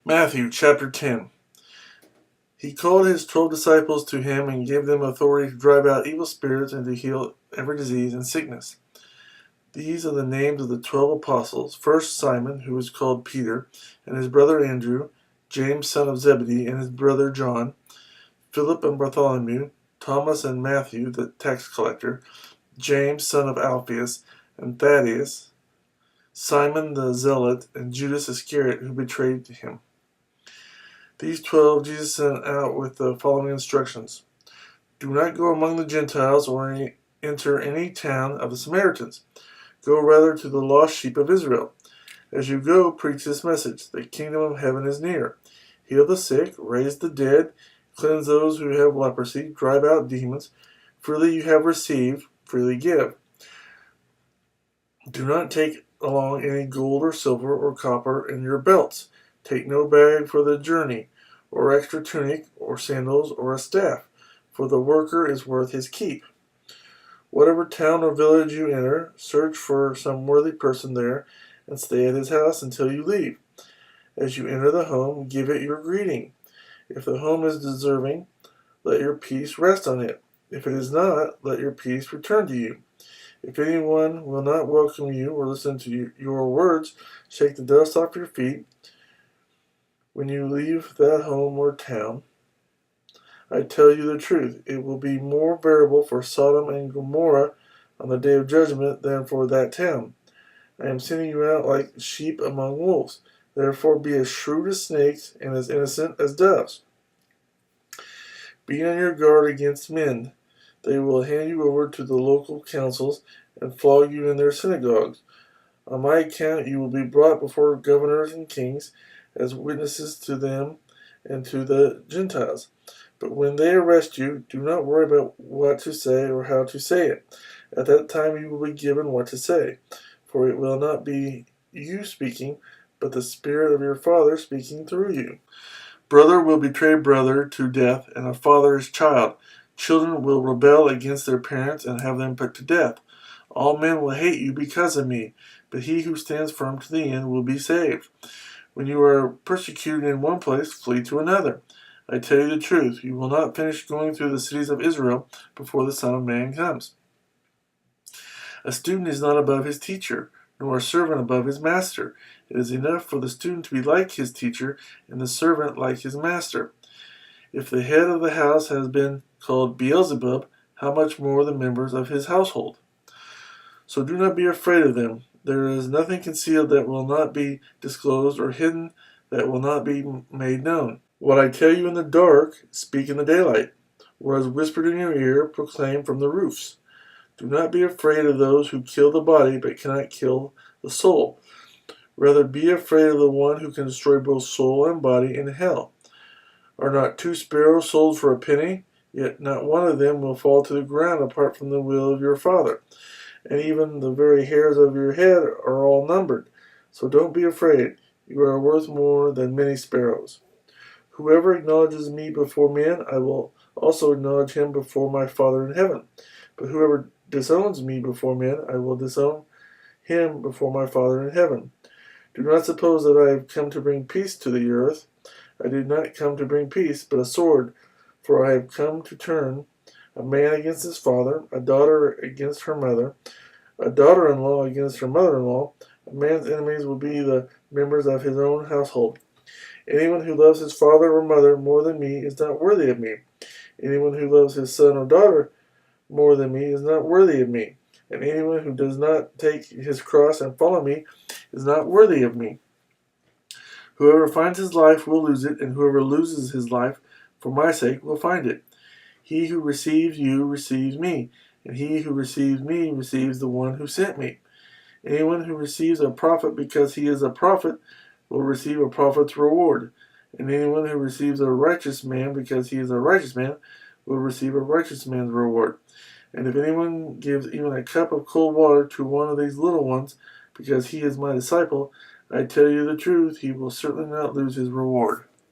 Matthew chapter 10. He called his 12 disciples to him and gave them authority to drive out evil spirits and to heal every disease and sickness. These are the names of the 12 apostles. First, Simon, who was called Peter, and his brother Andrew, James son of Zebedee, and his brother John, Philip and Bartholomew, Thomas and Matthew, the tax collector, James son of Alphaeus, and Thaddaeus, Simon the Zealot, and Judas Iscariot, who betrayed him. These 12 Jesus sent out with the following instructions. Do not go among the Gentiles or enter any town of the Samaritans. Go rather to the lost sheep of Israel. As you go, preach this message. The kingdom of heaven is near. Heal the sick, raise the dead, cleanse those who have leprosy, drive out demons. Freely you have received, freely give. Do not take along any gold or silver or copper in your belts. Take no bag for the journey, or extra tunic, or sandals, or a staff, for the worker is worth his keep. Whatever town or village you enter, search for some worthy person there, and stay at his house until you leave. As you enter the home, give it your greeting. If the home is deserving, let your peace rest on it. If it is not, let your peace return to you. If anyone will not welcome you or listen to your words, shake the dust off your feet. When you leave that home or town, I tell you the truth, it will be more bearable for Sodom and Gomorrah on the day of judgment than for that town. I am sending you out like sheep among wolves. Therefore be as shrewd as snakes and as innocent as doves. Be on your guard against men. They will hand you over to the local councils and flog you in their synagogues. On my account you will be brought before governors and kings as witnesses to them and to the Gentiles. But when they arrest you, do not worry about what to say or how to say it. At that time you will be given what to say, for it will not be you speaking, but the Spirit of your Father speaking through you. Brother will betray brother to death, and a father his child. Children will rebel against their parents and have them put to death. All men will hate you because of me, but he who stands firm to the end will be saved. When you are persecuted in one place, flee to another. I tell you the truth, you will not finish going through the cities of Israel before the Son of Man comes. A student is not above his teacher, nor a servant above his master. It is enough for the student to be like his teacher, and the servant like his master. If the head of the house has been called Beelzebub, how much more the members of his household? So do not be afraid of them. There is nothing concealed that will not be disclosed, or hidden that will not be made known. What I tell you in the dark, speak in the daylight. What is whispered in your ear, proclaim from the roofs. Do not be afraid of those who kill the body, but cannot kill the soul. Rather be afraid of the one who can destroy both soul and body in hell. Are not 2 sparrows sold for a penny? Yet not one of them will fall to the ground apart from the will of your Father. And even the very hairs of your head are all numbered. So don't be afraid. You are worth more than many sparrows. Whoever acknowledges me before men, I will also acknowledge him before my Father in heaven. But whoever disowns me before men, I will disown him before my Father in heaven. Do not suppose that I have come to bring peace to the earth. I did not come to bring peace, but a sword. For I have come to turn a man against his father, a daughter against her mother, a daughter-in-law against her mother-in-law. A man's enemies will be the members of his own household. Anyone who loves his father or mother more than me is not worthy of me. Anyone who loves his son or daughter more than me is not worthy of me. And anyone who does not take his cross and follow me is not worthy of me. Whoever finds his life will lose it, and whoever loses his life for my sake will find it. He who receives you receives me, and he who receives me receives the one who sent me. Anyone who receives a prophet because he is a prophet will receive a prophet's reward, and anyone who receives a righteous man because he is a righteous man will receive a righteous man's reward. And if anyone gives even a cup of cold water to one of these little ones because he is my disciple, I tell you the truth, he will certainly not lose his reward.